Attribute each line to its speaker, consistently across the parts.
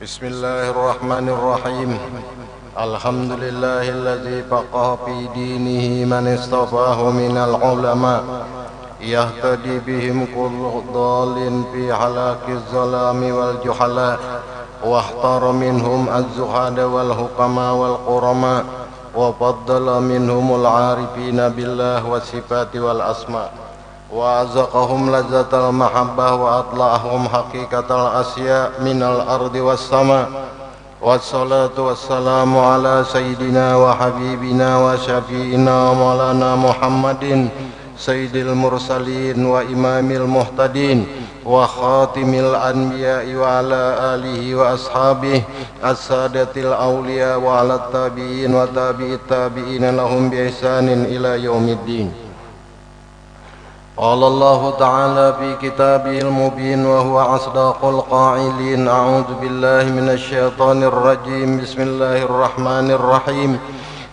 Speaker 1: Bismillahirrahmanirrahim. Alhamdulillahilladzi faqaha fi dinihi man istafahu minal ulama yahtadi bihim kullu dhalin fi halakiz zalami wal juhala wahtara minhum az-zuhada wal hukama wal qurama wa faddala minhumul arifina billah wa sifati wal asma wa azaqahum lazzatal mahabbah wa atla'ahum haqiqatal asya minal ardi was sama. Wassalatu wassalamu ala sayyidina wa habibina wa syafi'ina maulana Muhammadin sayyidil mursalin wa imamil muhtadin wa khatimil anbiya'i wa ala alihi wa ashabihi as-sadatil awliya wa ala tabi'in wa tabi'it tabi'ina lahum bi ihsanin ila yaumiddin. قال الله تعالى في كتابه المبين وهو أصدق القائلين أعوذ بالله من الشيطان الرجيم بسم الله الرحمن الرحيم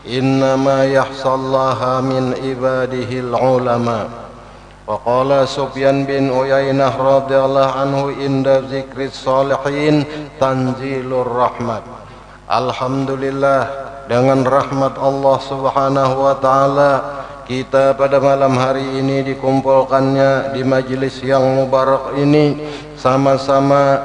Speaker 1: إنما يخشى الله من عباده العلماء. وقال سفيان بن عيينة رضي الله عنه عند ذكر الصالحين تنزيل الرحمة. Alhamdulillah, dengan rahmat Allah Subhanahu wa taala kita pada malam hari ini dikumpulkannya di majelis yang mubarak ini sama-sama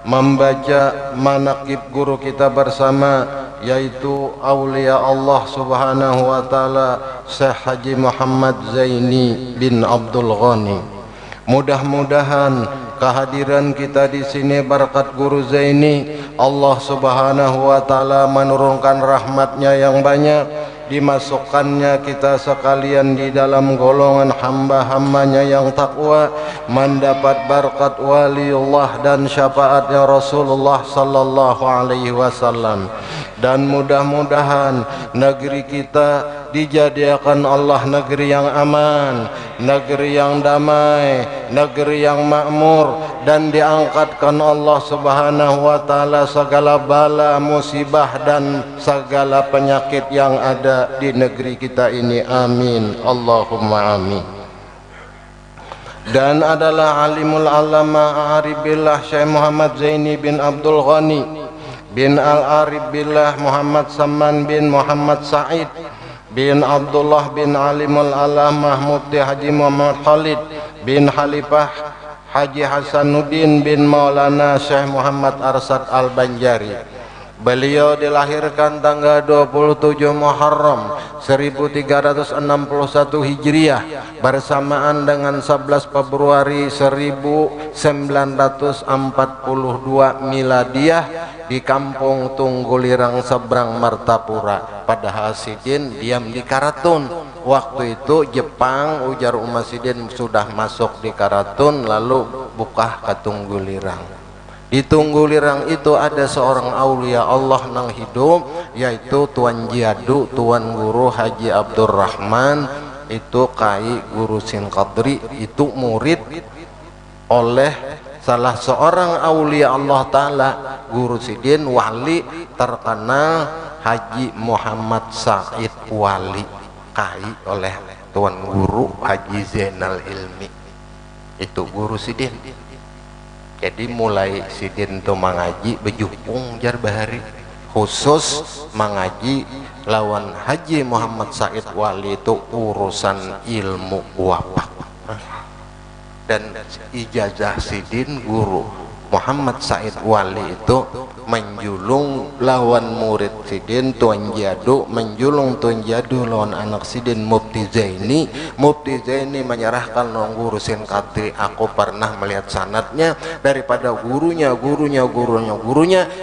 Speaker 1: membaca manaqib guru kita bersama, yaitu aulia Allah Subhanahu wa taala Syekh Haji Muhammad Zaini bin Abdul Ghani. Mudah-mudahan kehadiran kita di sini berkat guru Zaini, Allah Subhanahu wa taala menurunkan rahmatnya yang banyak, dimasukkannya kita sekalian di dalam golongan hamba-hambanya yang takwa, mendapat berkat waliullah dan syafaatnya Rasulullah sallallahu alaihi wasallam. Dan mudah-mudahan negeri kita dijadikan Allah negeri yang aman, negeri yang damai, negeri yang makmur, dan diangkatkan Allah Subhanahu wa taala segala bala musibah dan segala penyakit yang ada di negeri kita ini. Amin, Allahumma amin. Dan adalah alimul alama arif billah Syekh Muhammad Zaini bin Abdul Ghani bin al-Arif billah Muhammad Saman bin Muhammad Said bin Abdullah bin Alimul Alamah Mufti Haji Muhammad Khalid bin Khalifah Haji Hasanuddin bin Maulana Syekh Muhammad Arsad Al-Banjari. Beliau dilahirkan tanggal 27 Muharram 1361 Hijriah bersamaan dengan 11 Februari 1942 Miladiyah di Kampung Tunggulirang seberang Martapura. Padahal Sidin diam di Karatun. Waktu itu Jepang ujar Umar Sidin sudah masuk di Karatun lalu buka ke Tunggulirang. Di Tunggulirang itu ada seorang aulia Allah nang hidup, yaitu Tuan Jiadu, Tuan Guru Haji Abdurrahman, itu Kai Guru Sin Qadri, itu murid oleh salah seorang aulia Allah Ta'ala, Guru Sidin, wali terkenal Haji Muhammad Said Wali, Kai oleh Tuan Guru Haji Zainal Ilmi, itu Guru Sidin. Jadi mulai Sidin tuh mengaji bejupung jar bahari, khusus mengaji lawan Haji Muhammad Said Wali itu urusan ilmu wafat. Dan ijazah Sidin Guru Muhammad Said Wali itu menjulung lawan murid Sidin Tuan Jadu, menjulung Tuan Jadu lawan anak Sidin Mufti Zaini. Mufti Zaini menyerahkan lawan Guru Sin Qadri. Aku pernah melihat sanadnya daripada gurunya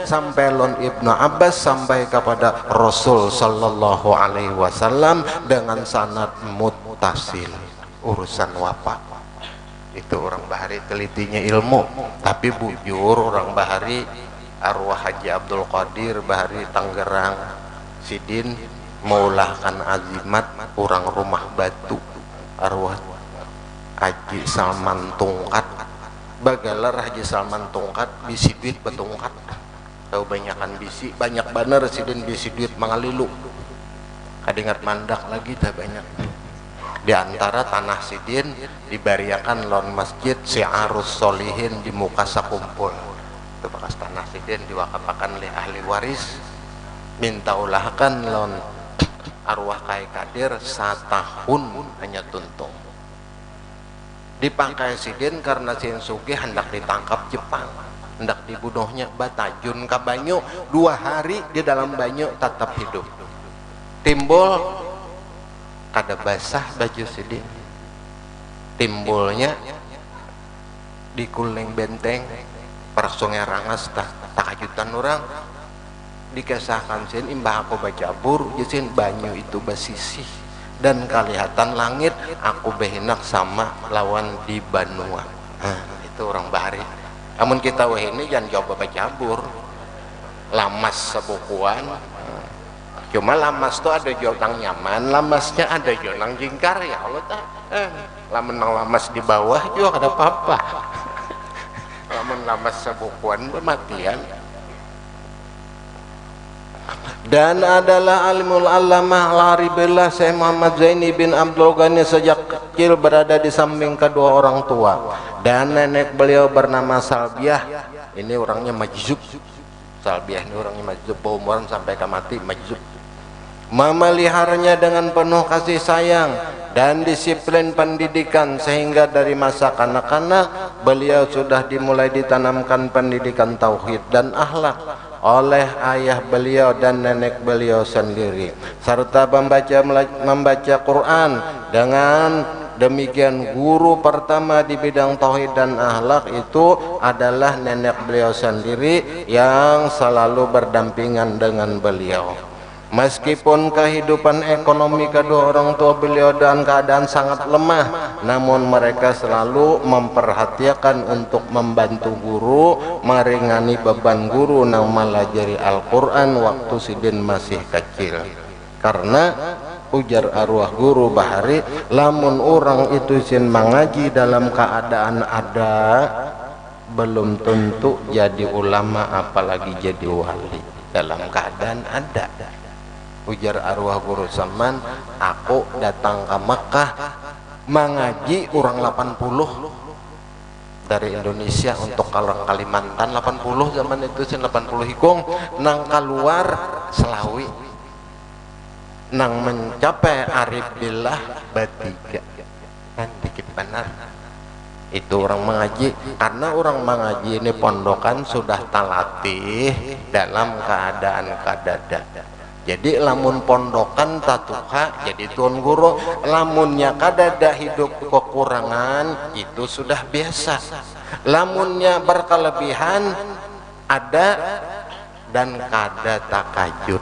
Speaker 1: sampai lawan Ibnu Abbas sampai kepada Rasul sallallahu alaihi wasallam dengan sanad muttasil urusan wafat. Itu orang bahari telitinya ilmu, tapi bujur orang bahari arwah Haji Abdul Qadir bahari Tangerang Sidin maulahkan azimat orang rumah batu arwah Haji Salman Tungkat bagalar Haji Salman Tungkat bisi duit betungkat tahu banyakan bisi banyak baner Sidin bisi duit mangalilu kadingat mandak lagi tak banyak. Di antara tanah Sidin dibariakan lawan masjid Syiarus Solihin di muka sakumpul. itu bekas tanah sidin diwakapakan oleh ahli waris, minta ulahkan lon arwah Kai Kadir satahun hanya tuntung dipakai sidin karena sin Sugih hendak ditangkap Jepang, hendak dibunuhnya batajun ka banyu, 2 hari di dalam banyu tetap hidup. Timbul kada basah baju sidin, timbulnya di kuling benteng per Sungai Rangas takajutan orang dikesahkan sin imbah aku baca bur jisin banyu itu basisih dan kelihatan langit aku behinak sama lawan di Banua. Itu orang bahari. Namun kita weh ini jangan coba baca bur lamas sebukuan. Cuma lamas tuh ada jonang nyaman, lamasnya ada jonang jingkar ya Allah tak. Lamun lamas di bawah juga ada apa-apa. Lamun lamas sebukuan bermatian. Dan adalah alimul allamah al-aribillah Syekh Muhammad Zaini bin Abdul Ghani sejak kecil berada di samping kedua orang tua, dan nenek beliau bernama Salbiah, ini orangnya majzub. Salbiah ini orangnya majzub, umuran sampai mati majzub. Memeliharanya dengan penuh kasih sayang dan disiplin pendidikan, sehingga dari masa kanak-kanak beliau sudah dimulai ditanamkan pendidikan tauhid dan akhlak oleh ayah beliau dan nenek beliau sendiri, serta membaca Quran. Dengan demikian guru pertama di bidang tauhid dan akhlak itu adalah nenek beliau sendiri yang selalu berdampingan dengan beliau. Meskipun kehidupan ekonomi kedua orang tua beliau dalam keadaan sangat lemah, namun mereka selalu memperhatikan untuk membantu guru, meringangi beban guru nang melajari Al-Quran waktu sidin masih kecil. Karena ujar arwah guru Bahari, lamun orang itu sin mengaji dalam keadaan ada, belum tentu jadi ulama apalagi jadi wali dalam keadaan ada. Ujar arwah guru Saman, aku datang ke Mekah mengaji orang 80 dari Indonesia untuk kalau Kalimantan 80 zaman itu sin 80 hikung nang keluar Selawi nang mencapai arif billah batiga kan dikit benar itu orang mengaji. Karena orang mengaji ini pondokan sudah talatih dalam keadaan kadada. Jadi lamun pondokan tatuha jadi tuan guru, lamunnya kadada hidup kekurangan itu sudah biasa. Lamunnya berkelebihan ada dan kada takajud.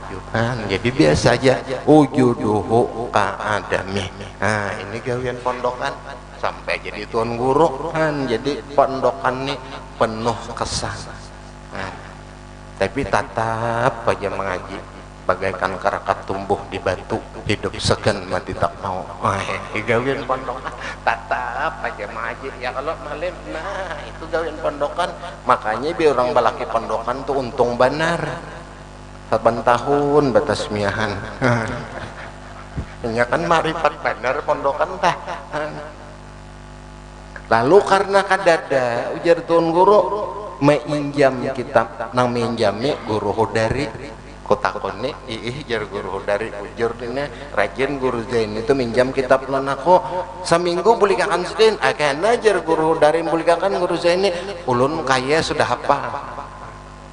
Speaker 1: Jadi biasa aja ujuduhu ka'adami. Ini gawian pondokan sampai jadi tuan guru jadi pondokan nih penuh kesan. Tapi tetap aja mengaji bagaikan karakat tumbuh di batu, hidup segan mati tak mau. Gawian pondokan tetap aja mengaji ya kalau malam. Nah itu gawian pondokan, makanya biar orang balaki pondokan tuh untung benar 8 tahun batas miahan. Ini kan marifat benar pondokan tah. Lalu karena kadada ujar tuan guru menginjam kitab nang minjami guru Hudari kotakone jar guru dari ujur ini rajin guru Zain itu minjam kitab non aku seminggu bulikakan sedin akan ajar guru dari bulikakan guru Zain ini ulun kaya sudah hafal.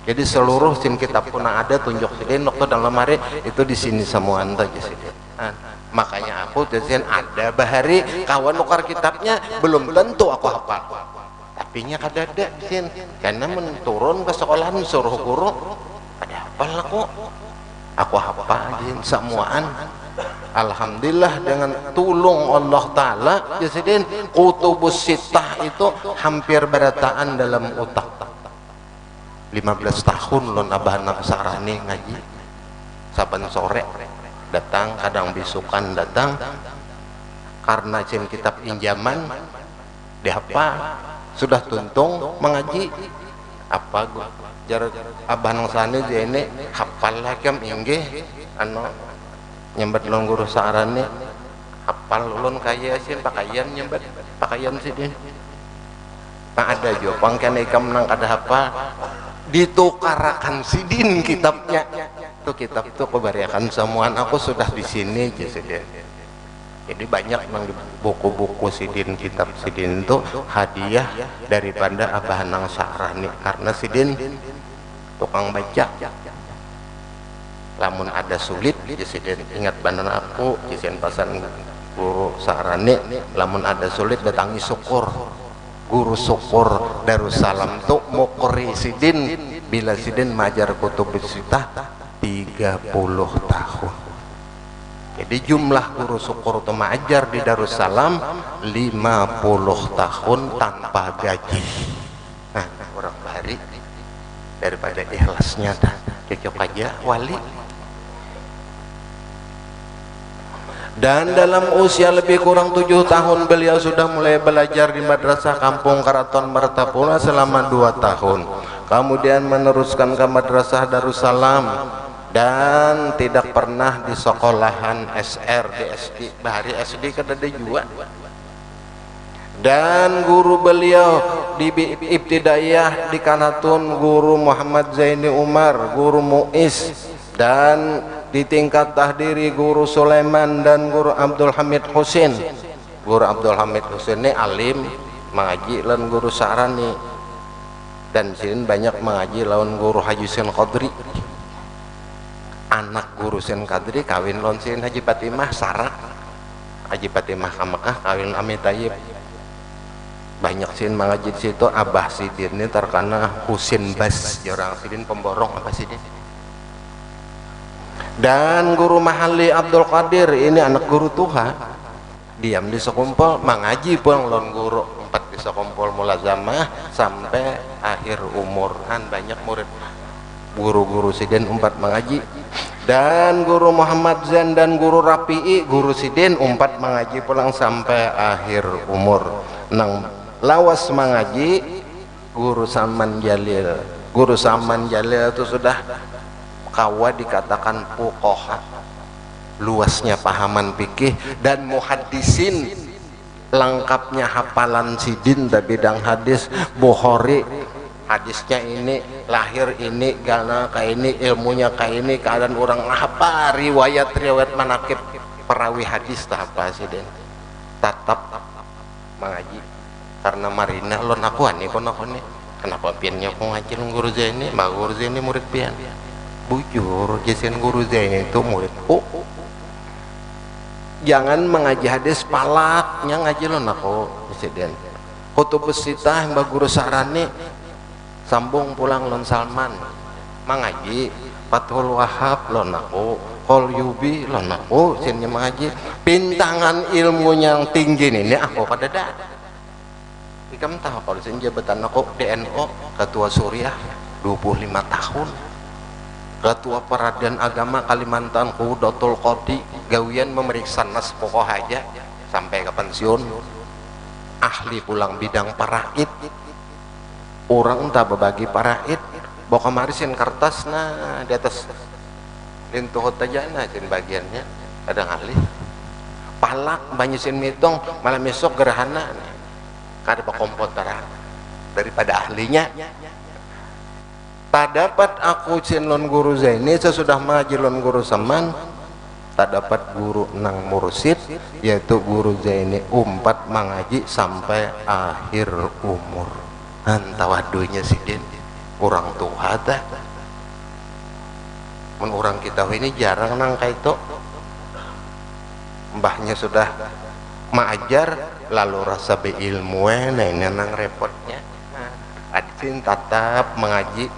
Speaker 1: Jadi seluruh sim kitab pun ada tunjuk sedin waktu dalam lemari itu di sini semua anta sedin. Makanya aku Zain ada bahari kawan nukar kitabnya belum tentu aku hafal. Tapi nya kadada sin karena menurun ke sekolahan suruh guru ada apa aku hafalin semuaan. Alhamdulillah dengan tulung Allah Ta'ala jasidin kutubus sitah itu hampir berataan dalam otak. 15 tahun lo nabahana sarani ngaji saban sore datang, kadang bisukan datang karena cim kitab injaman dihafal sudah tuntung mengaji apa gua jar abah nang sane je ini hafal hakem inggih anu nyembet lon guru sarane hafal ulun kaya sin pakaian nyembet pakaian sidin pak ada jo pangkene ikam nang kada hafal ditukarakan sidin kitabnya. Tuh kitab tuh kebariakan semuaan aku sudah di sini aja sidin. Jadi banyak yang di buku-buku sidin, kitab sidin itu hadiah daripada Abah Nang Sa'rani, karena sidin tukang baca. Lamun ada sulit sidin ingat banan aku jisen pasan guru Sa'rani, lamun ada sulit datangi syukur guru syukur Darussalam tuh mukri sidin bila sidin majar kutubus sitah 30 tahun. Jadi jumlah guru syukur itu mengajar di Darussalam 50 tahun tanpa gaji. Nah, orang bahari daripada ikhlasnya dah cocok aja wali. Dan dalam usia lebih kurang 7 tahun beliau sudah mulai belajar di Madrasah Kampung Karaton Martapura selama 2 tahun. Kemudian meneruskan ke Madrasah Darussalam dan tidak pernah di sekolahan SR di SD bahari SD kada ada juga. Dan guru beliau di Ibtidaiyah di Kanatun guru Muhammad Zaini Umar, guru Muiz, dan di tingkat tahdiri guru Sulaiman dan guru Abdul Hamid Husin. Guru Abdul Hamid Husin ini alim mengaji lawan guru Sa'rani, dan sini banyak mengaji lawan guru Haji Sin Qadri. Anak guru Sin Qadri kawin lawan Sin Haji Fatimah Sarak. Haji Fatimah ka Mekah kawin Ami Tayyib. Banyak sin mengaji situ. Abah Sidin ini terkena Husin Bas, orang Sidin pemborong Abah Sidin. Dan guru Mahalli Abdul Qadir ini anak guru Tuha, diam di sekumpul mengaji pulang lawan guru 4 di sekumpul mulazamah sampai akhir umur. Kan banyak murid guru-guru Sidin 4 mengaji. Dan guru Muhammad Zain dan guru Rapi'i guru Sidin 4 mengaji pulang sampai akhir umur. Nang lawas mengaji guru Saman Jalil. Guru Saman Jalil itu sudah kawa dikatakan fuqaha, luasnya pahaman fikih dan muhaddisin, lengkapnya hafalan sidin di bidang hadis. Bukhari hadisnya ini, lahir ini, gana kayak ini, ilmunya kayak ini, keadaan orang apa riwayat manakib perawi hadis tak apa sidin tetap mengaji karena marina lon aku ani kono kenapa piannya aku ngaji guru Zaini, mbak guru Zaini murid pian bujur jasin guru Zaini itu murid jangan mengaji hadis palaknya ngaji lon aku sidin. Kutubus sitah mbak guru Sa'rani sambung pulang lon Salman mengaji. Fathul Wahab lon aku, Qol Yubi lon aku sinnya mengaji. Pintangan ilmunya yang tinggi ini aku pada dah ikam tahu kalau sin jabatan aku DNO ketua Suriah 25 tahun, ketua Peradian Agama Kalimantan Qudatul Qadi, gawian memeriksa nas pokok aja sampai ke pensiun. Ahli pulang bidang paraid, orang tak berbagi paraid bawa kamarisin kertas nah di atas lintuh aja nah sin bagiannya ada ahli palak banyakin mitong malam besok gerhana kada komputer daripada ahlinya. Tak dapat aku cinlon guru Zaini sesudah mengaji lon guru Saman, tak dapat guru nang mursid yaitu guru Zaini 4 mengaji sampai akhir umur. Antawadunya sidin orang tua dah men orang kita ini jarang nang kayak itu mbahnya sudah mengajar lalu rasa beilmu nah ini nang repotnya. Adin tetap mengaji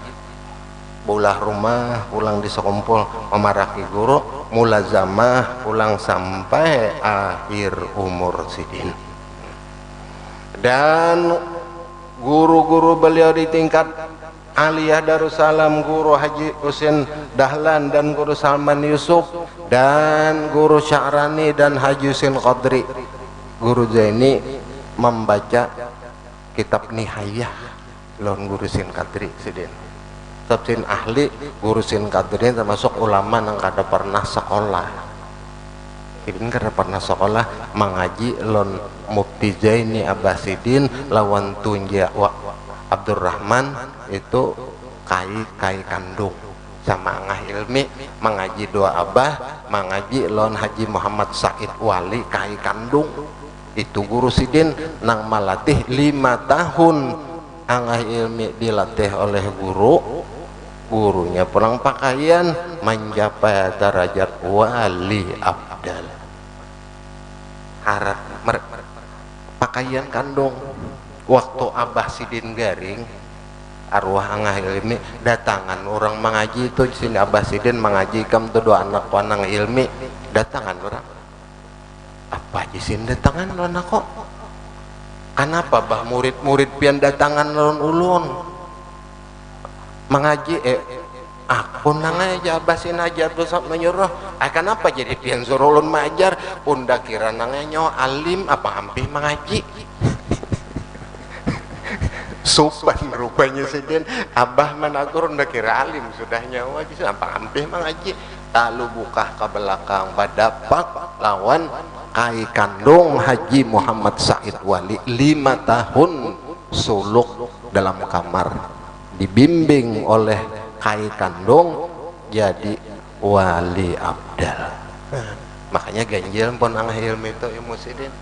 Speaker 1: bolah rumah pulang di sekumpul memarahi guru mulazamah pulang sampai akhir umur sidin. Dan guru-guru beliau di tingkat Aliyah Darussalam guru Haji Husin Dahlan dan guru Salman Yusuf dan guru Sa'rani dan Haji Husin Qadri. Guru Zaini membaca kitab Nihayah lon guru Sin Qadri sidin. Sin ahli guru Sin Qadri termasuk ulama yang kada pernah sekolah. Ibn kada pernah sekolah mengaji lon Mufti Zaini Abbasidin lawan Tunja Abdurrahman itu kai kandung sama ngah ilmi mengaji doa abah mengaji lon Haji Muhammad Said Wali kai kandung itu guru sidin nang malatih 5 tahun angah ilmi dilatih oleh gurunya pulang pakaian mencapai derajat wali abdal harap pakaian kandung waktu abah sidin garing arwah angah ilmi datangan orang mengaji itu sini abah sidin mengaji kam tuh dua anak wanang ilmi datangan orang apa aja sin datangan lo anak kok kenapa bah murid-murid pian datangan lon ulun mengaji aku nang aja abah sin ajar tuh sama menyuruh kenapa jadi pian suruh ulun mengajar unda kira nangnya alim apa hampir mengaji sopan rupanya sidin abah managur udah kira alim sudah nyawa gitu apa hampir mengaji lalu buka ke belakang badapak lawan kai kandung Haji Muhammad Said Wali 5 tahun suluk dalam kamar dibimbing oleh kai kandung jadi wali abdal makanya ganjil pun angah ilmu itu ilmu sidin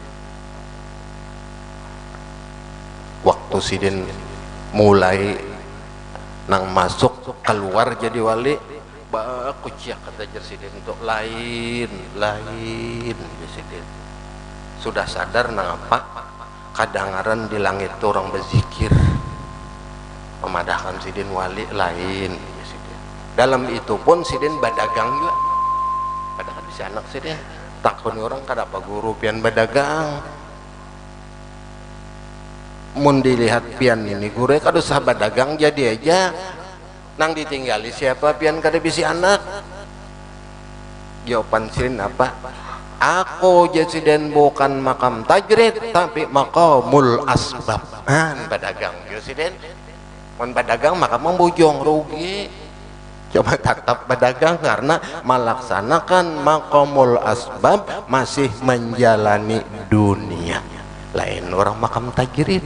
Speaker 1: waktu sidin mulai nang masuk keluar jadi wali baku ciak kata sidin untuk lain sidin sudah sadar nang apa kadangaran di langit itu orang berzikir memadahkan sidin wali lain sidin dalam itu pun sidin badagang juga padahal bisa anak sidin takut orang kadapa guru pian badagang mun dilihat pian ini guru kada sahabat dagang jadi aja nang ditinggali siapa pian kada bisi anak jawaban silin apa aku jasiden bukan makam tajrid tapi makamul asbab badagang jasiden mun badagang maka membujong rugi coba tetap badagang karena melaksanakan makamul asbab masih menjalani dunia lain orang makam tajrid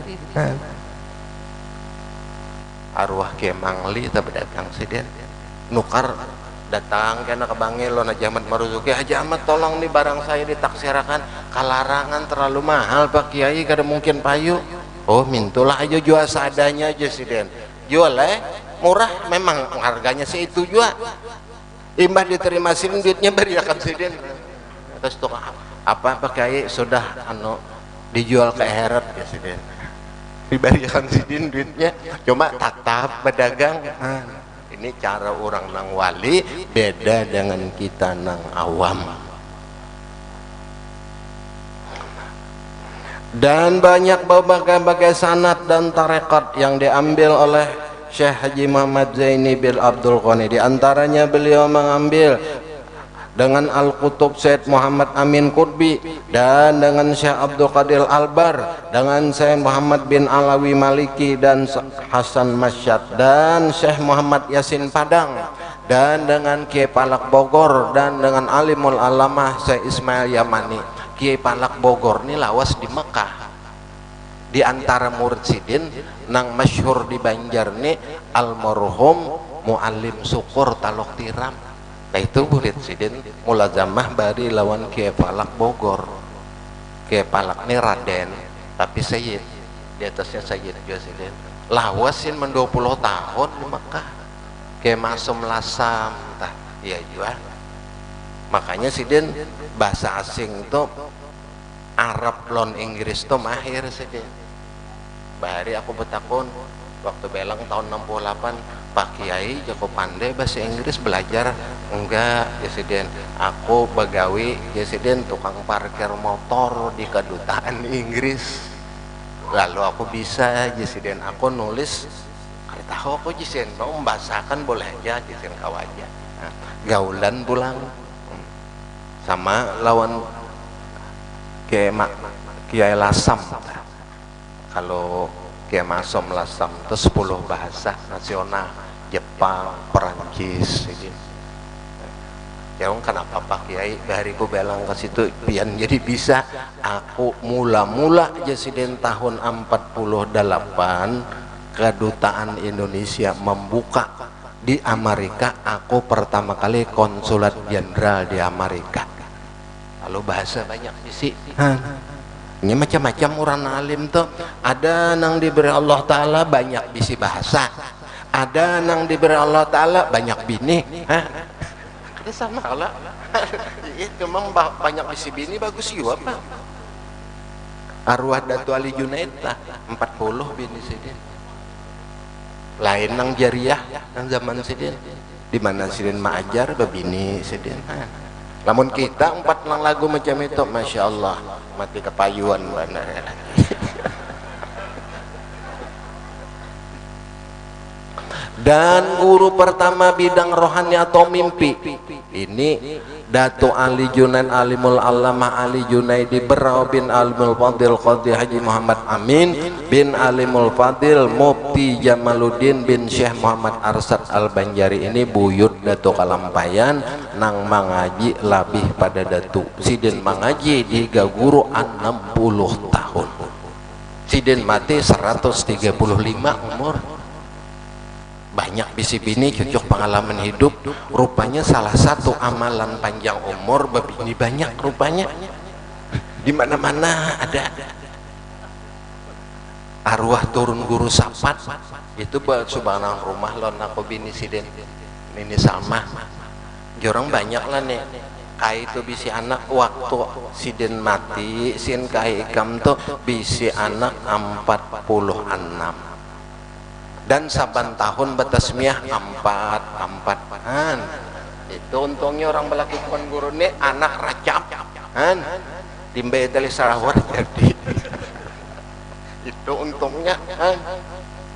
Speaker 1: arwah ke mangli tak berdagang sidin nukar datang kena ke bangil lo Haji Ahmad Maruzuki Haji Ahmad tolong nih barang saya ditaksirakan kalarangan terlalu mahal Pak Kiai kada mungkin payu oh mintulah aja jual seadanya aja sidin jual murah memang harganya seitu juga imbah diterima sidin duitnya beriakan sidin terus tuh apa Pak Kiai sudah dijual ke heret ya sidin diberikan sidin duitnya cuma tetap berdagang ini cara orang nang wali beda dengan kita nang awam dan banyak berbagai sanad dan tarekat yang diambil oleh Syekh Haji Muhammad Zaini bin Abdul Ghani di antaranya beliau mengambil dengan Al-Qutub Syed Muhammad Amin Qutbi dan dengan Syekh Abdul Qadir Albar dengan Syekh Muhammad bin Alawi Maliki dan Hasan Masyad dan Syekh Muhammad Yasin Padang dan dengan Kiai Palak Bogor dan dengan Alimul Alamah Syekh Ismail Yamani Kiai Palak Bogor ini lawas di Mekah di antara murid sidin nang masyhur di Banjar nih almarhum Muallim Syukur Talok Tiram nah itu murid sidin mulazamah bari lawan Kiai Palak Bogor Kiai Palak ini Raden tapi Sayyid di atasnya Sayyid juga sidin lawasin 20 tahun di Mekah Kiai Masum Lasam tah iya juga makanya sidin bahasa asing itu Arab lon Inggris itu mahir sidin bahari aku betakun waktu belang tahun 68 Pak Kiai Joko pandai bahasa Inggris belajar enggak Jesiden aku begawi Jesiden tukang parkir motor di kedutaan Inggris lalu aku bisa Jesiden aku nulis tahu aku Jesiden mau membahasakan boleh aja Jesiden kawaja nah, gaulan pulang sama lawan Kiai Lasam kalau Kiai Masom Lasam itu 10 bahasa nasional Jepang, Perancis ya kenapa Pak Kiai dari ku belang ke situ pian jadi bisa aku mula-mula Jesiden tahun 48
Speaker 2: kedutaan Indonesia membuka di Amerika, aku pertama kali konsulat jenderal di Amerika. Lalu bahasa banyak bisi. Ini macam-macam orang alim tuh. Ada nang diberi Allah Ta'ala banyak bisi bahasa. Ada nang diberi Allah Ta'ala banyak bini. Itu sama Allah. Itu memang banyak bisi bini bagus juga Pak. Arwah Datu Ali Junaid lah 40 bini sidin. Lain nang jariah nang zaman sidin. Di mana sidin maajar babini sidin. Namun kita 4 nang lagu macam itu, masya Allah, mati kepayuan benar. Dan guru pertama bidang rohani atau mimpi ini Datu Ali Junaid Alimul Allamah Ali Junaidi Berau bin Alimul Fadil Qadhi Haji Muhammad Amin bin Alimul Fadil Mufti Jamaluddin bin Syekh Muhammad Arsad Al-Banjari. Ini buyut Datu Kalampayan nang mangaji labih pada Datu sidin mangaji di guru 60 tahun, sidin mati 135 umur. Banyak bisi bini cocok pengalaman hidup. Rupanya salah satu amalan panjang umur babini banyak rupanya. Di mana-mana ada. Arwah turun guru sapat itu buat subhanallah rumah lon aku bini sidin ini Salma. Jorang banyak lah nih. Kai itu bisi anak waktu sidin mati sin kai ikam tuh bisi anak 46. Dan saban tahun batasmiah 4-4-an. Itu untungnya orang melakukan guru ini anak racap kan timbe dari sarawar jadi itu untungnya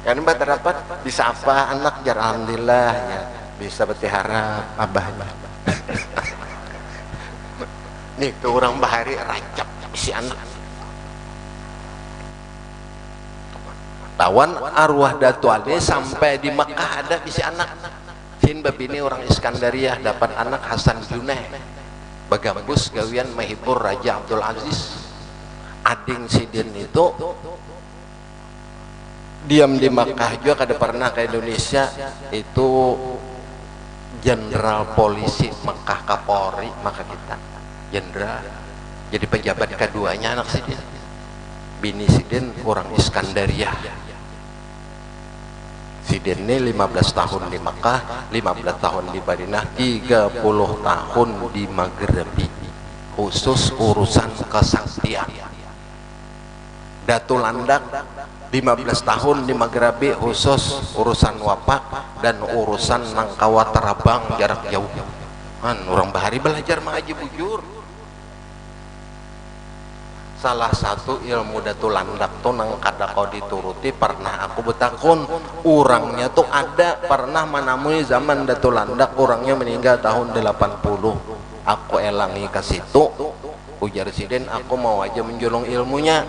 Speaker 2: kan berdapat bisa apa anak jar alhamdulillah ya bisa berharap abahnya. Nih tuh orang bahari racap si anak. Tawan arwah Datu Ali sampai di Mekah ada bisi anak. Sin babini orang Iskandariyah dapat anak Hasan Junaid. Bagambus gawian mahibur Raja Abdul Aziz. Ading sidin itu diam di Mekah juga kada pernah ke Indonesia. Itu jenderal polisi Mekah Kapolri maka kita jenderal. Jadi pejabat keduanya anak sidin. Bini sidin orang Iskandariyah. Sidin ini 15 tahun di Makkah, 15 tahun di Madinah, 30 tahun di Maghribi, khusus urusan kesaktian. Datu Landak 15 tahun di Maghribi, khusus urusan wapak dan urusan nangkawa terabang jarak jauh. Kan orang bahari belajar mengaji bujur. Salah satu ilmu Datu Landak tuh nang kada kau dituruti pernah aku betakun orangnya tuh ada pernah menemui zaman Datu Landak orangnya meninggal tahun 80. Aku elangi ke situ ujar sidin aku mau aja menjulung ilmunya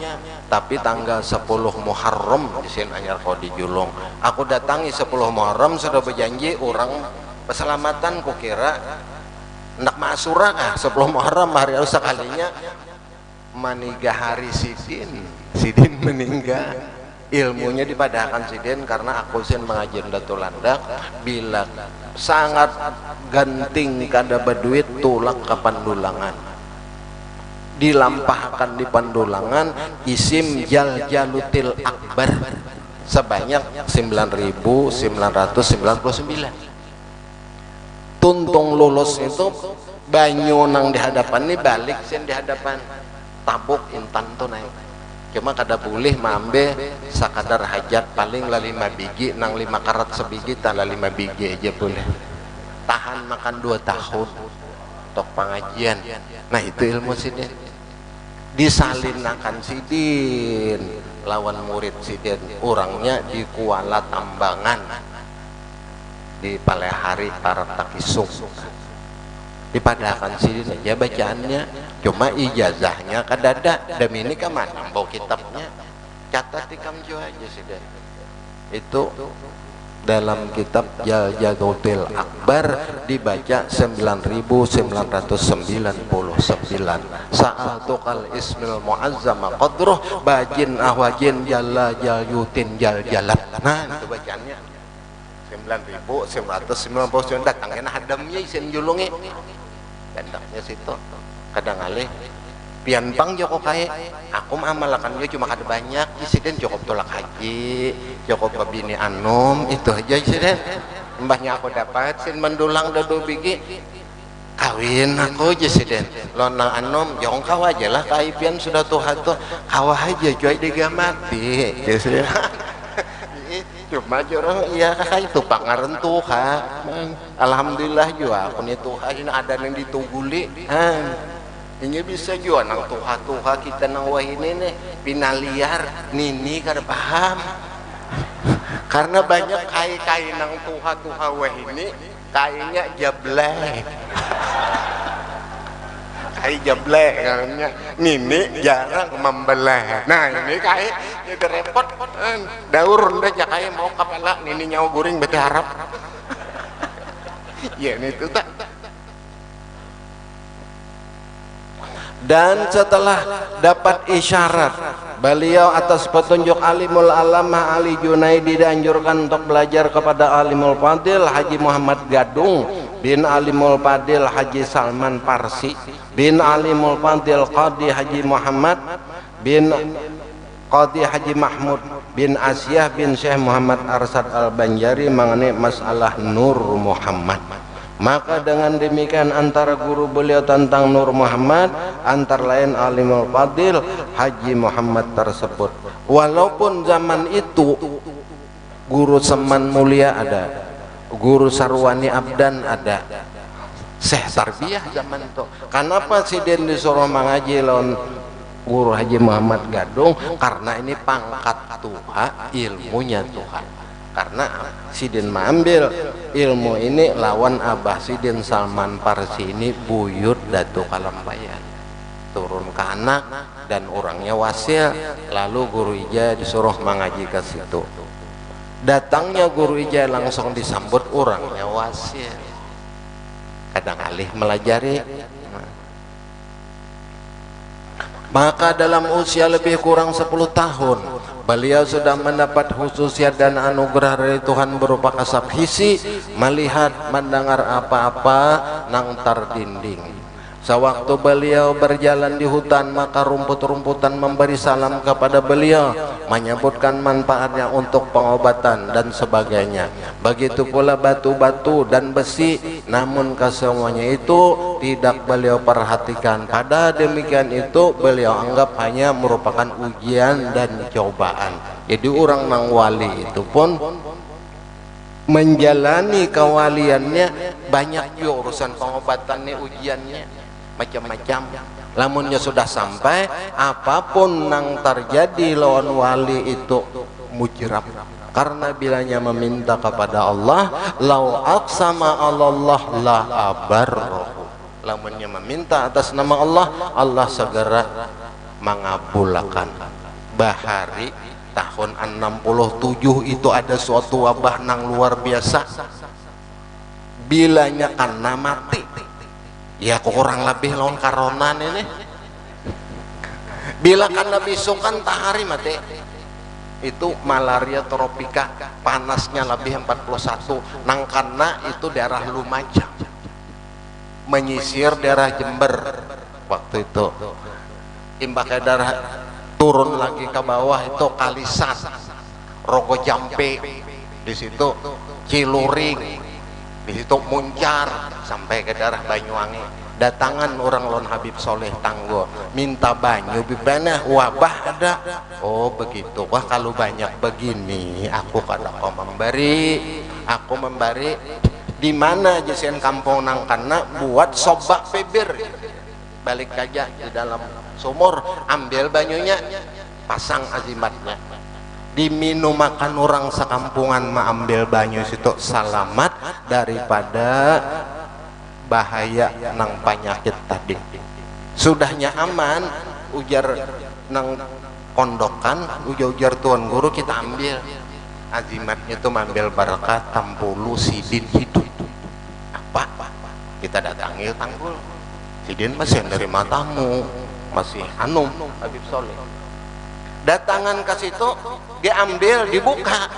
Speaker 2: tapi tanggal 10 Muharram di sini anyar kau dijulung. Aku datangi 10 Muharram sudah berjanji orang keselamatan kukira hendak masura kah 10 Muharram hari harus sekalinya maniga hari sidin meninggal ilmunya dipadahkan sidin karena aku sin mengajar Datu Landak bila sangat genting kada berduit tulak ke Pandulangan dilampahkan di Pandulangan isim Jaljalutil Akbar sebanyak 9.999 tuntung lulus itu banyu nang di hadapan ini balik sin di hadapan tabuk intan tuh naik cuma kada boleh mambe sakadar hajat paling lah 5 biji nang 5 karat sebiji tala 5 biji aja boleh tahan makan 2 tahun tok pengajian. Nah itu ilmu sidin disalinakan sidin lawan murid sidin orangnya di Kuala Tambangan di Palehari Paratakisung dipadahkan sidin aja bacaannya cuma ijazahnya kadada demi ini kemana bawa kitabnya catat di kamjo aja sidin itu dalam kitab Jaljaluddin Akbar dibaca 9999. Sa'altukal ismil muazzama qadruh bajin ahwajin jalla jalyutin jaljalat. Nah itu bacaannya 9999. Datangnya hadamnya isin julungi datangnya situ kadang alih pian bang joko kae aku amalakan dia cuma kada banyak isiden cukup tolak haji cukup babini anum itu aja isiden mbahnya aku dapat sin mendulang dadu bigi kawin aku aja isiden lona anum jong kawa aja lah kai pian sudah tuha tuh kawa aja cuy diga mati isiden cuma jorong iya kakak itu pangaren tuha alhamdulillah juga aku nih tuha ini ada yang dituguli ini bisa juga nang tuha-tuha kita nang wah ini nih pinaliar nini kada paham karena banyak kai-kai nang tuha-tuha wah ini kayaknya jablek kai jablek karena nini jarang membelah. Nah ini kai jadi repot daur udah jakai mau kepala nini nyawa guring berharap ya ini tuh tak. Dan setelah dapat isyarat beliau atas petunjuk alimul alamah Ali Junaidi dianjurkan untuk belajar kepada alimul fadil Haji Muhammad Gadung bin alimul fadil Haji Salman Parsi bin alimul fadil Qadi Haji Muhammad bin Qadi Haji Mahmud bin Asyah bin Syekh Muhammad Arsad Al-Banjari mengenai masalah Nur Muhammad. Maka dengan demikian antara guru beliau tentang Nur Muhammad antara lain alimul fadil Haji Muhammad tersebut. Walaupun zaman itu guru Seman Mulia ada, guru Sarwani Abdan ada, Syekh Tarbiyah zaman itu. Kenapa si Den disuruh mengaji lawan guru Haji Muhammad Gadung? Karena ini pangkat Tuha, ilmunya Tuhan. Karena Sidin mengambil ilmu ini lawan Abah Sidin Salman Parsi ini buyut Datuk Kalambayan turun ke anak dan orangnya wasil. Lalu guru Ija disuruh mengaji ke situ. Datangnya guru Ija langsung disambut orangnya wasil. Kadang alih melajari. Maka dalam usia lebih kurang 10 tahun beliau sudah mendapat khususiat dan anugerah dari Tuhan berupa kasab hisi, melihat, mendengar apa-apa nang terdinding. Sewaktu beliau berjalan di hutan, maka rumput-rumputan memberi salam kepada beliau, menyebutkan manfaatnya untuk pengobatan dan sebagainya. Begitu pula batu-batu dan besi, namun kesemuanya itu tidak beliau perhatikan. Pada demikian itu beliau anggap hanya merupakan ujian dan cobaan. Jadi orang nang wali itu pun menjalani kewaliannya banyak juga urusan pengobatannya, ujiannya macam-macam. Lamunnya sudah sampai, apapun nang terjadi lawan wali itu mujrab. Karena bilanya meminta kepada Allah, lau aqsama Allah la abarrohu. Lamunnya meminta atas nama Allah, Allah segera mengabulkan. Bahari tahun 67 itu ada suatu wabah nang luar biasa. Bilanya karena mati. Ya kurang lebih lawan karonan ini. Bila karena bisukan tahari mati. Itu malaria tropika, panasnya lebih 41. Nang karena itu daerah Lumajang. Menyisir daerah Jember waktu itu. Imbaknya daerah turun lagi ke bawah itu Kalisan, Rogo Jampe, di situ Ciluring, di situ Muncar sampai ke daerah Banyuwangi. Datangan orang lon Habib Soleh Tanggo minta banyu bibana, wabah ada. Oh begitu. Wah kalau banyak begini aku kada kau memberi. Aku memberi di mana jesian kampung nang kana buat sobak pebir. Balik aja di dalam sumur, ambil banyunya, pasang azimatnya, diminum makan orang sekampungan, mengambil banyu situ selamat daripada bahaya nang penyakit tadi. Sudahnya aman, ujar nang kondokan, ujar tuan guru kita ambil. azimatnya tuh ambil berkat tampulu sidin hidup. Apa? Kita datangi tanggul. Sidin masih nerima tamu, masih anum Habib Soleh. Datangan ke situ, diambil, dibuka.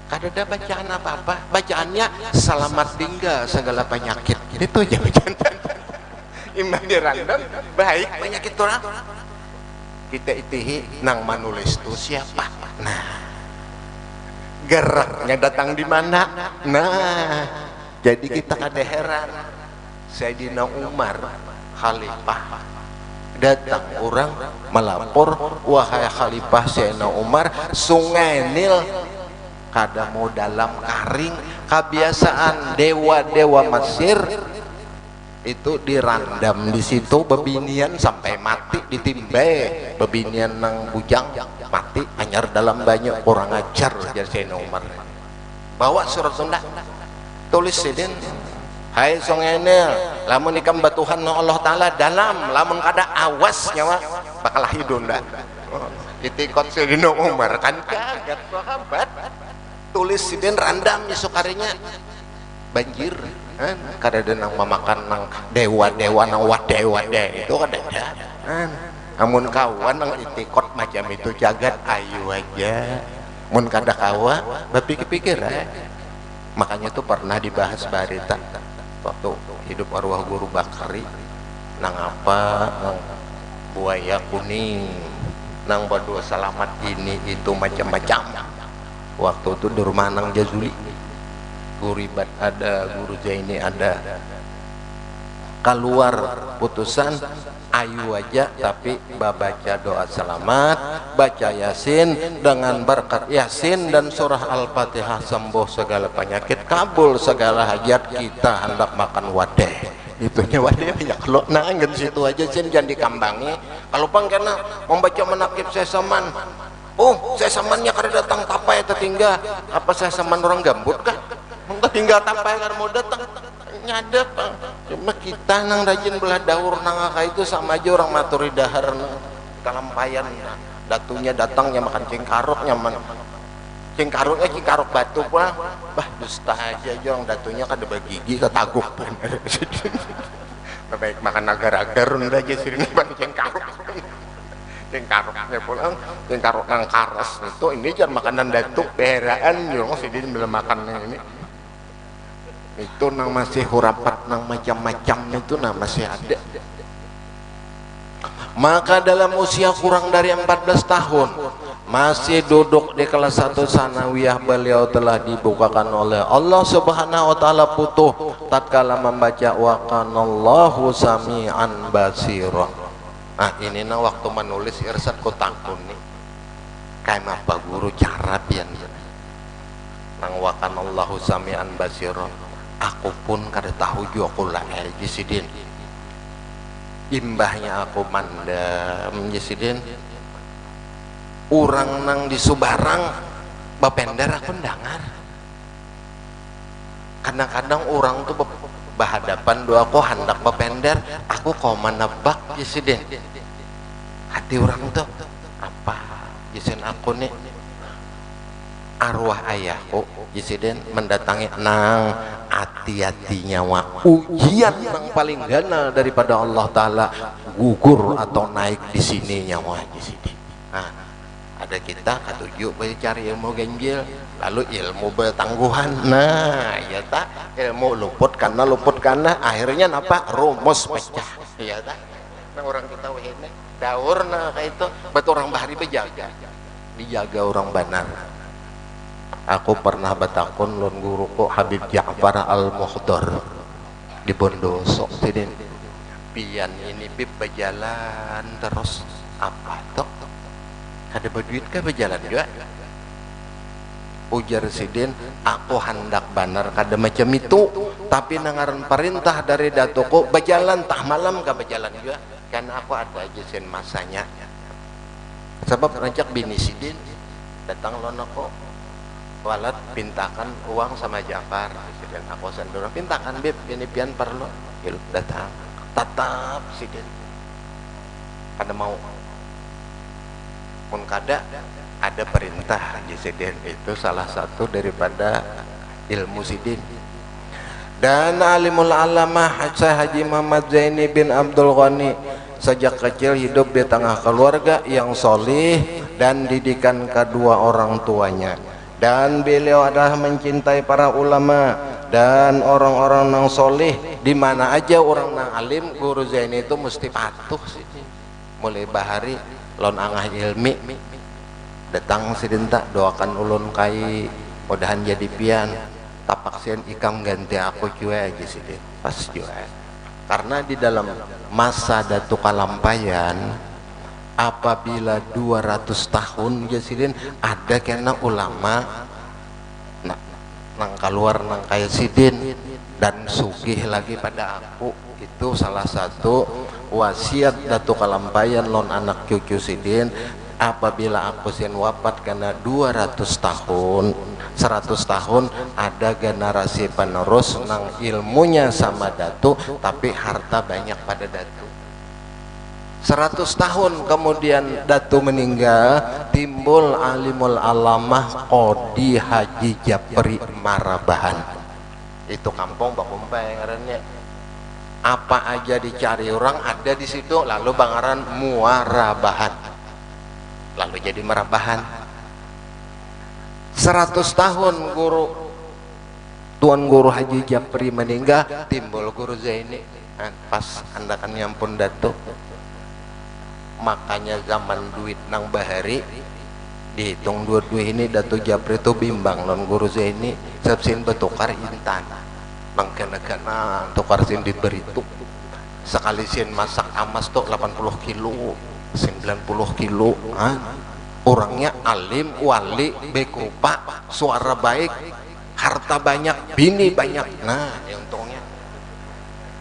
Speaker 2: Kadada bacaan apa-apa, bacaannya selamat tinggal segala penyakit. Itu aja bacaan. Imbah dirandam, baik penyakit orang. Kita itihi nang manulis itu siapa? Nah, geraknya datang di mana? Nah, jadi kita kada heran. Sayyidina Umar Khalifah datang orang melapor, wahai Khalifah Sayyidina Umar, Sungai Nil kada mau dalam karing. Kebiasaan dewa-dewa Mesir itu dirandam di situ bebinian sampai mati, ditimbe bebinian nang bujang mati anyar dalam banyak orang ajar. Jadi Sayyidina Umar bawa surat Sunda, tulis sidin, hai Sungai Nil, lamun ikam batuhan no Allah Ta'ala dalam, lamun kada awas nyawa bakal hidun dah. Itikot Sayyidina Umar kan kaget sahabat, tulis sidin randam isukarinya banjir. Kada ada nang memakan nang dewa-dewa nang wade-wade itu kada ada. Amun kawan nang itikot macam itu jagat ayu aja. Mun kada kawa berpikir-pikir Makanya tuh pernah dibahas barita waktu hidup arwah Guru Bakari nang apa nang buaya kuning nang berdua selamat ini itu macam-macam. Waktu itu di rumah nang Jazuli, Guru Ibat ada, Guru Zaini ada. Keluar putusan ayu aja tapi baca doa selamat, baca Yasin, dengan berkat Yasin dan surah Al-Fatihah sembuh segala penyakit, kabul segala hajat kita hendak makan wadeh. Itunya wadeh ya kalau nangen situ aja sin jangan dikambangi. Kalau pangkena membaca menakib sesaman, oh sesamannya kada datang tapai tertinggal apa sesaman orang gambut kah? Enggak tinggal tapai kan mau datang nyadap. Cuma kita nang rajin belah daur nang itu sama aja orang maturi dahar nang kalampayan datunya datangnya makan cengkaruk nyaman cengkaruknya cengkaruk batu pula bah dusta aja orang datunya kada bagigi ketaguk baik makan agar-agar udah aja sering bang cengkaruk cengkaruknya pulang cengkaruk nang karas itu ini jangan makanan datu peraan yang sidin belum makan ini itu nang masih hurapat nang macam-macam itu nang masih ada. Maka dalam usia kurang dari 14 tahun masih duduk di kelas 1 sanawiyah beliau telah dibukakan oleh Allah Subhanahu wa taala putuh tatkala membaca wa kanallahu sami'an basira. Nah ini nah waktu menulis irsad ku takun nih kayak apa guru cara pian nang wa kanallahu sami'an basira. Aku pun kada tahu juga aku lah Jisidin. Imbahnya aku mandam Jisidin. Orang nang di Subarang bapender aku ndangar. Kadang-kadang orang tuh berhadapan dua aku hendak bapender, aku kau menebak Jisidin. Hati orang tuh apa? Jisin aku nih arwah ayahku Jisidin mendatangi nang hati-hati nyawa ujian yang paling gana daripada Allah Ta'ala gugur atau naik di sini nyawa Jisidin. Nah, ada kita ketujuh cari ilmu ganjil lalu ilmu bertangguhan. Nah ya tak ilmu luput karena akhirnya apa rumus pecah ya tak. Nah orang kita wehene daur nah kayak itu betul orang bahari dijaga orang benar. Aku pernah batakon lon guruku Habib Ja'far Al-Mukhdar di Bondoso sidin pian ini bib berjalan terus apa tok ada berduit kah berjalan juga ujar sidin aku hendak banar kada macam itu tapi nangaran perintah dari datuku berjalan tah malam kah berjalan juga karena aku ada aja sen masanya sebab rancak bini sidin datang lonoko walat pintakan uang sama Jafar sidin aku sendiri pintakan bib ini pian perlu il datang tetap sidin kada mau mun kada ada perintah Sidin, itu salah satu daripada ilmu Sidin. Dan alimul alamah Haji Muhammad Zaini bin Abdul Ghani sejak kecil hidup di tengah keluarga yang solih dan didikan kedua orang tuanya, dan beliau adalah mencintai para ulama dan orang-orang yang solih. Di mana aja orang nang alim, Guru Zaini itu mesti patuh sih. Mulai bahari lon angah ilmi datang Sidin tak doakan ulun kai mudahan jadi pian tapak sian ikam ganti aku cuy aja Sidin pas cuy. Karena di dalam masa Datu Kalampayan apabila 200 tahun ya Sidin ada kena ulama nang keluar nang kaya Sidin dan sugih lagi pada aku, itu salah satu wasiat Datu Kalampayan lon anak cucu Sidin. Apabila aku sin wafat karena 200 tahun 100 tahun ada generasi penerus nang ilmunya sama Datu tapi harta banyak pada Datu. 100 tahun kemudian Datu meninggal, timbul alimul alamah Qodi Haji Japri Marabahan. Itu kampung Bakumpai ngarannya. Apa aja dicari orang ada di situ, lalu bangaran Muarabahan, lalu jadi Marabahan. 100 tahun Tuan Guru Haji Japri meninggal, timbul Guru Zaini. Pas andakan nyampun Datu. Makanya zaman duit nang bahari dihitung dua-dua ini Datu Japri itu bimbang non Guru Zaini sebsin betukar intan mangkana tukar sin diberi tuh sekali sin masak amas tuh 80 kilo 90 kilo orangnya alim wali baik rupa suara baik harta banyak bini banyak. Nah ya untungnya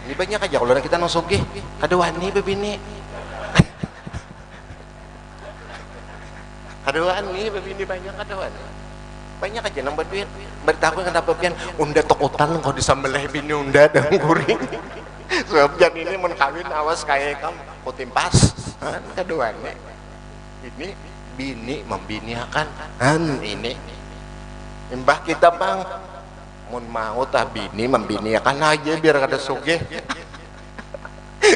Speaker 2: ini banyak aja kalau kita nosogih ada wani bebini ada wani bebini banyak ada wani banyak aja nambah duit bertakun kenapa pian unda tokotan kau disambeleh bini unda dan guring sebab jan ini menkawin awas kayak kamu kutimpas ada wani ini bini membiniakan ini mbah kita bang mun mau tah bini membiniakan aja biar kada sugih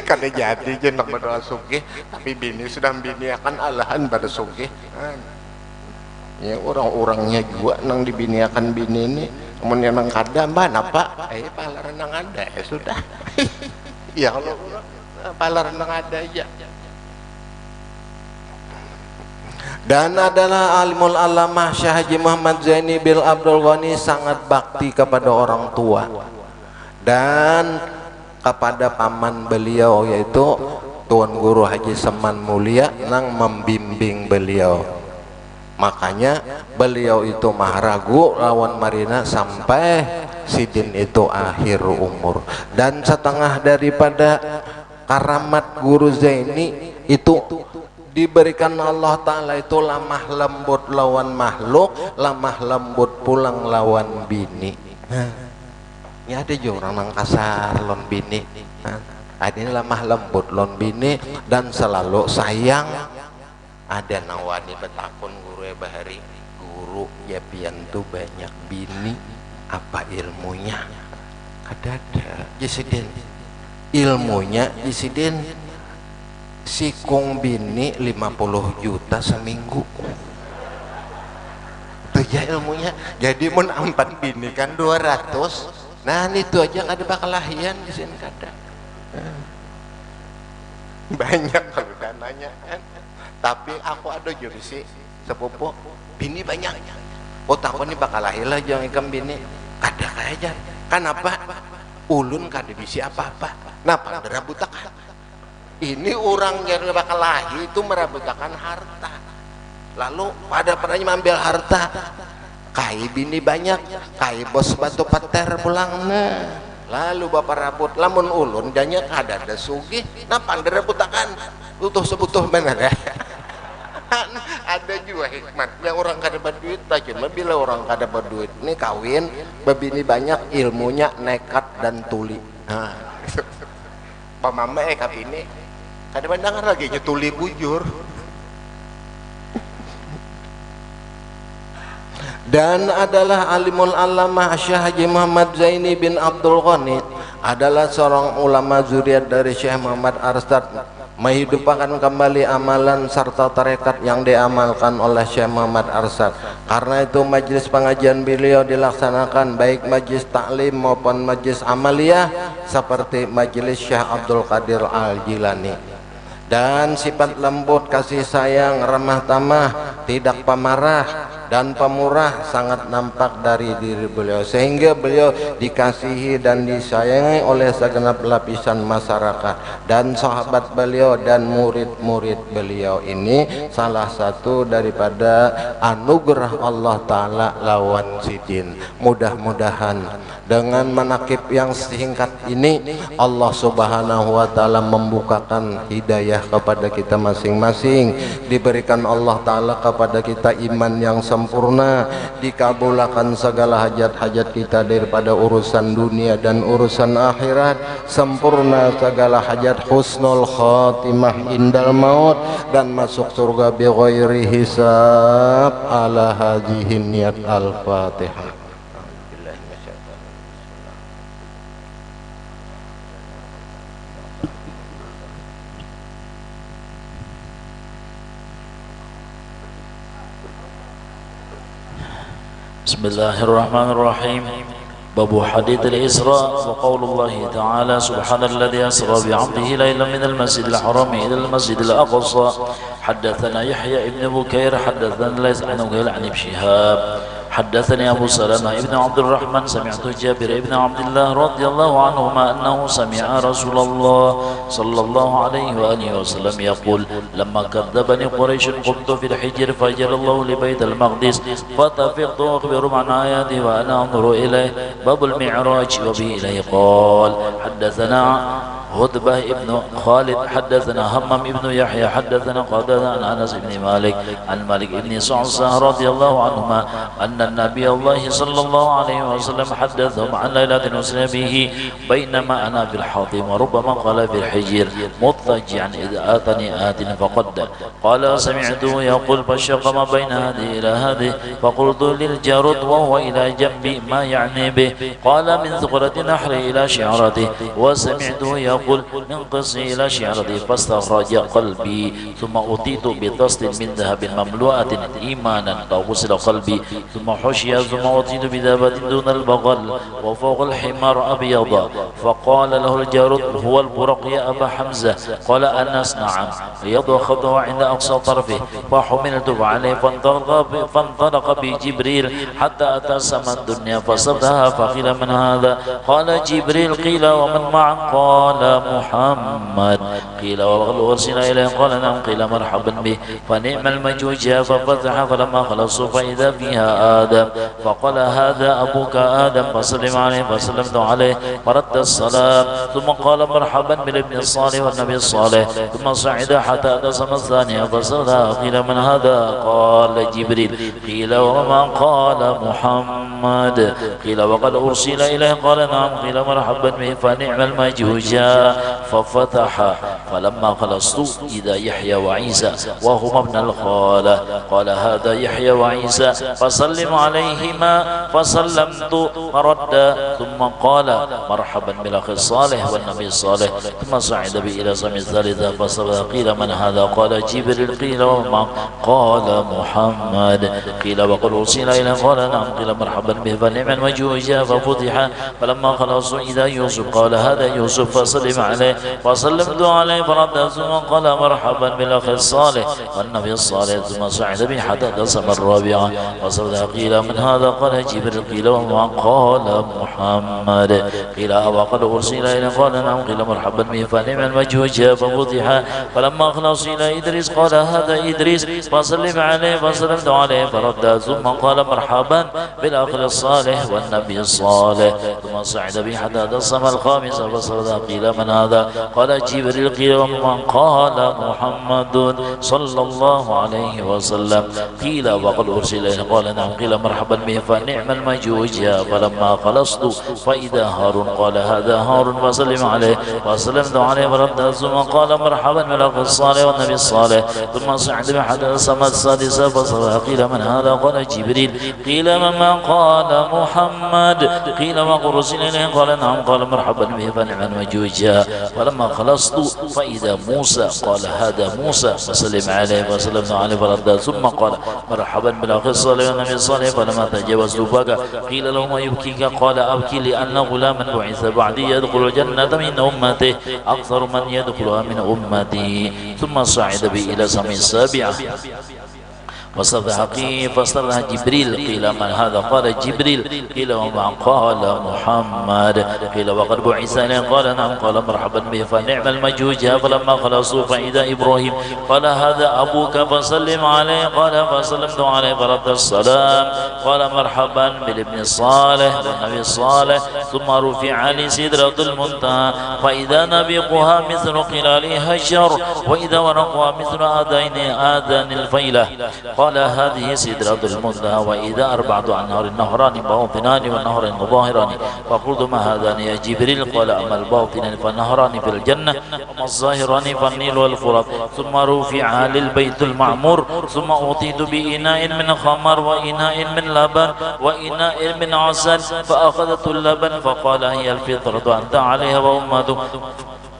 Speaker 2: kada jadi jeneng berdoa sugih tapi bini sudah membiniakan alahan pada sugih ya orang-orangnya juga nang dibiniakan bini ini kemudian nang kada mbak napa palaran nang ada ya sudah ya kalau palaran nang ada aja. Dan adalah alimul alamah Syekh Haji Muhammad Zaini bin Abdul Ghani sangat bakti kepada orang tua dan kepada paman beliau yaitu Tuan Guru Haji Seman Mulia nang membimbing beliau. Makanya beliau itu mah ragu lawan Marina sampai Sidin itu akhir umur. Dan setengah daripada karamat Guru Zaini itu diberikan Allah Ta'ala itu lamah lembut lawan makhluk, lamah lembut pulang lawan bini. Ini ada juga orang nang kasar lawan bini. Ini lamah lembut lawan bini dan selalu sayang. Ada nawani betakun guru bahari, guru ya pian tuh banyak bini, apa ilmunya? Ada Jisidin, ilmunya Jisidin sikung bini 50 juta seminggu. Tuh ya ilmunya. Jadi mun 4 bini kan 200. Nah itu aja kada bakal lahian di sini kada. Banyak kalau dananya kan. Tapi aku ada jurisi sepupu bini banyak. Oh takut nih bakal lahir lah jangan ikam bini. Kada aja. Kenapa? Ulun kada bisi apa-apa. Nah pandera butakan. Ini orang yang bakal lahir itu merabutakan harta. Lalu pada pernah mengambil harta. Kai bini banyak, kai bos batu pater pulang. Lalu bapak rabut, lamun ulun danya kada ada sugih. Nah pandera butakan. Utuh sebutuh benar ya. Ada juga hikmatnya orang kada berduit cuma bila orang kada berduit ini kawin bebini banyak ilmunya nekat dan tuli. Nah pamama kap ini kada pandangan lagi tuli bujur Dan adalah alimul alamah Syekh Haji Muhammad Zaini bin Abdul Ghani, adalah seorang ulama zuriat dari Syekh Muhammad Arsyad, menghidupkan kembali amalan serta tarekat yang diamalkan oleh Syekh Muhammad Arsyad. Karena itu majlis pengajian beliau dilaksanakan baik majlis taklim maupun majlis amaliyah seperti majlis Syekh Abdul Qadir Al-Jilani. Dan sifat lembut, kasih sayang, ramah tamah, tidak pemarah dan pemurah sangat nampak dari diri beliau, sehingga beliau dikasihi dan disayangi oleh segenap lapisan masyarakat. Dan sahabat beliau dan murid-murid beliau ini salah satu daripada anugerah Allah Ta'ala lawan sidin. Mudah-mudahan dengan manakib yang singkat ini Allah Subhanahu wa Ta'ala membukakan hidayah kepada kita masing-masing, diberikan Allah Ta'ala kepada kita iman yang sempurna, dikabulkan segala hajat-hajat kita daripada urusan dunia dan urusan akhirat, sempurna segala hajat, husnul khatimah indal maut, dan masuk surga bi ghairi hisab. Ala hadhihi niyat al-Fatihah.
Speaker 3: بسم الله الرحمن الرحيم. باب حديث الإسراء وقول الله تعالى سبحان الذي أسرى بعبده ليلا من المسجد الحرام إلى المسجد الأقصى. حدثنا يحيى ابن بكير حدثنا ليس عن وكيل عن ابن شهاب حدثني أبو سلمة ابن عبد الرحمن سمعت جابر ابن عبد الله رضي الله عنهما أنه سمع رسول الله صلى الله عليه وآله وسلم يقول لما كذبني قريش قمت في الحجر فجر الله لبيت المقدس فتفقت أخبر عن آياته وأنا أنظر إليه. باب المعراج وبه إليه قال حدثنا هدبة ابن خالد حدثنا همم ابن يحيى حدثنا قتادة عن أنس بن مالك عن مالك بن صعصة رضي الله عنهما أن النبي الله صلى الله عليه وسلم حدثهم عن ليلة أسري به بينما أنا في الحاطم وربما قال في الحجر مضطجعا إذ آتني آت فقد قال سمعته يقول فشق ما بين هذه إلى هذه فقلت للجارود وهو إلى جنبي ما يعني به قال من ثقلة نحري إلى شعرته وسمعته يقول من قصي إلى شعرته فاستخرج قلبي ثم أتيت بطست من ذهب مملوءة إيمانا فغسل قلبي ثم حشي ثم أتيت بذهب دون البغل وفوق الحمار أبيض فقال له الجارود هو البرق يا أبا حمزة قال أنس نعم يضع خطوة عند أقصى طرفه فحملت عليه فانطلق بجبريل حتى أتى سما الدنيا فصدها فقيل من هذا قال جبريل قيل ومن معه قال محمد قيل وأرسل إليه قال نعم قيل مرحبا به فنعم المجوج ففتح فلما خلصوا فإذا فيها آدم فقال هذا أبوك آدم فسلم عليه فسلمت عليه فرد السلام ثم قال مرحبا بالابن الصالح والنبي الصالح ثم صعد حتى أتسم الثانية فسألها قيل من هذا قال جبريل قيل وما قال محمد قيل وقد أرسل إليه قال نعم قيل مرحبا به فنعم المجوج ففتح فلما خلصت إذا يحيى وعيسى وهما ابن الخالة قال هذا يحيى وعيسى فسلم عليهما فسلمت فرد ثم قال مرحبا بالأخ الصالح والنبي الصالح ثم صعد بي إلى سمع الثالثة فصبح قيل من هذا قال جبريل قيل وما قال محمد قيل وقد أرسل إليه قال نعم قيل مرحبا به فنعم المجوج ففتح فلما خلصوا إذا يوسف قال هذا يوسف فسلم عليه فسلمت عليه فرد ثم قال مرحبا بالأخ الصالح والنبي الصالح ثم صعد بي حتى دسم الرابعة وصرد قيل من هذا قال جبريل قيل وما قال محمد قيل وقد أرسل إليه قال نعم قيل مرحبا به فنعم المجوج ففتح فلما خلص إلى إدريس قال هذا إدريس فسلم عليه فسلمت عليه فرد ثم قال مرحبا بالأخ الرجل الصالح والنبي الصالح ثم صعد به حتى تصم الخامس فصرد قيل من هذا قال جبريل قيل ومن قال محمد صلى الله عليه وسلم قيل وقد أرسل إليه قال نعم قيل مرحبا به فنعم المجوج فلما خلصت فإذا هارون قال هذا هارون فسلم عليه وسلمت عليه فرد ثم قال مرحبا بالأخ الصالح والنبي الصالح ثم صعد به حتى تصم السادسة فصرد قيل من هذا قال جبريل قيل من قال محمد قيل وقد أرسل إليه قال نعم قال مرحبا به فنعم المجوج فلما خلصت فإذا موسى قال هذا موسى فسلم عليه وسلمنا عليه فرد ثم قال مرحبا بالأخ الصالح والنبي الصالح فلما تجاوزت بكى قيل له ما يبكيك قال أبكي لأن غلاما بعث بعدي يدخل الجنة من أمته أكثر من يدخلها من أمتي ثم صعد بي إلى سماء السابعة فاستفتح جبريل قيل من هذا قال جبريل قيل ومن قال محمد قيل وقد بعث إليه قال نعم قال مرحبا به فنعم المجوج فلما خلصوا فإذا إبراهيم قال هذا أبوك فسلم عليه قال فسلمت عليه فرد السلام قال مرحبا بالابن الصالح والنبي الصالح ثم رفع لسدرة المنتهى فإذا نبيقها مثل قلال هجر وإذا ورقها مثل آذان الفيلة قال هذه سدرة المنتهى وإذا أربعة أنهار النهران باطنان والنهرين ظاهران فقلت ما هذان يا جبريل قال أما الباطنان فالنهران في الجنة وما الظاهران فالنيل والفرات ثم رفع للبيت المعمور ثم أوتيت بإناء من خمر وإناء من لبن وإناء من عسل فأخذت اللبن فقال هي الفطرة أنت عليها وأمته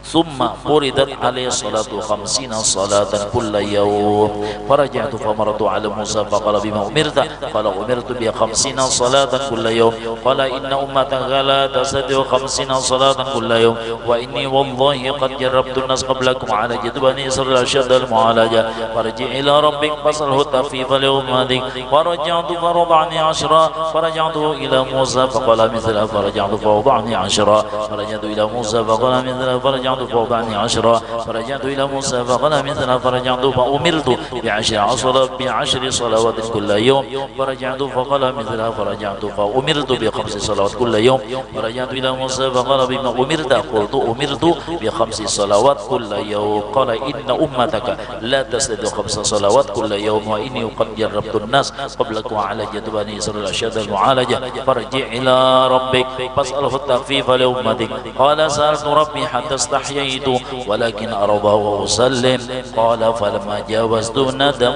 Speaker 3: ثم فرضت عليه الصلاة 50 صلاة كل يوم فرجعت فمرت على موسى فقال بما أمرت قال أمرت ب50 صلاة كل يوم قال إن أمتك لا تستطيع 50 صلاة كل يوم وإني والله قد جربت الناس قبلكم على جد بني إسرائيل أشد المعالجة فرجع إلى ربك فصله التخفيف لأمتك فرجعت فرضعني 10 فرجعت إلى موسى فقال مثله فرجعت فوضعني 10 فرجعت إلى موسى فقال مثله فرجعت فوضعني 10 فرجعت إلى موسى فقال مثله فرجعت فأمرت ب10 صلوات كل يوم فرجعت فقال مثله فرجعت فأمرت ب5 صلوات كل يوم فرجعت إلى موسى فقال بما أمرت قلت أمرت ب5 صلوات كل يوم قال إن أمتك لا تستطيع 5 صلوات كل يوم وإني قد جربت الناس قبلكم على جد بني إسرائيل أشد المعالجة فرجع إلى ربك فاسأله التخفيف لأمتك قال سألت ربي حتى استحييت ولكن أرضى وأسلم قال فلما جاوزت ندم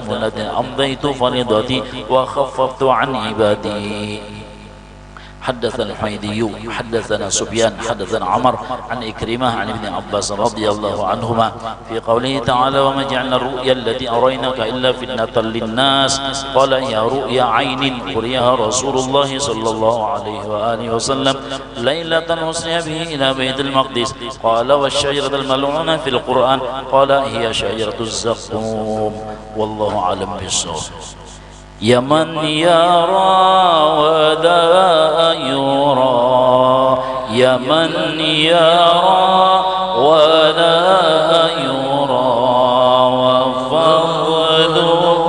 Speaker 3: أمضيت فريضتي وخففت عن عبادي حدثنا الحميدي حدثنا سفيان حدثنا عمر عن إكرمة عن ابن عباس رضي الله عنهما في قوله تعالى وما جعلنا الرؤيا التي أريناك إلا فتنة للناس قال يا رؤيا عين قرئها رسول الله صلى الله عليه وآله وسلم ليلة أسري به إلى بيت المقدس قال والشجرة الملعونة في القرآن قال هي شجرة الزقوم والله أعلم بالصواب يا من يرى ولا يرى يا من يرى ولا يرى وفضله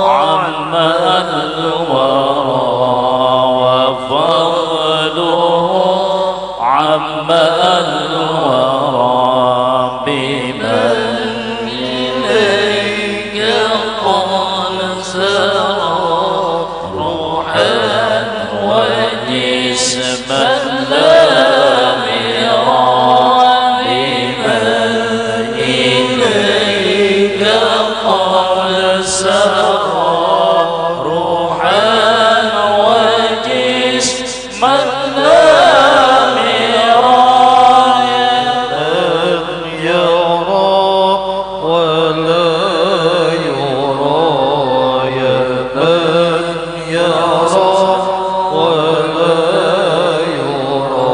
Speaker 3: عما الورى وفضله عما الورى بمن إليك قال سرى روحا وجسما لا مرى بمن إليك قال سرى روحا وجسما لا
Speaker 1: ولا يرى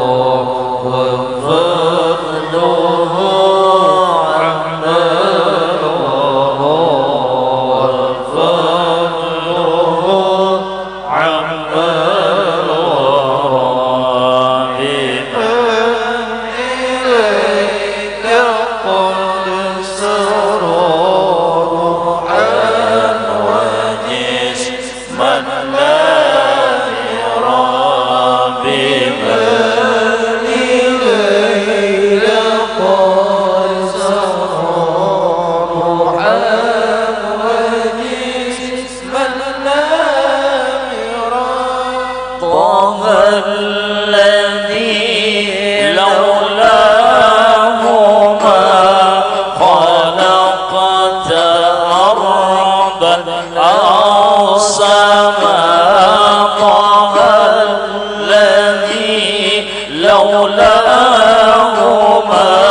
Speaker 3: لولاه ما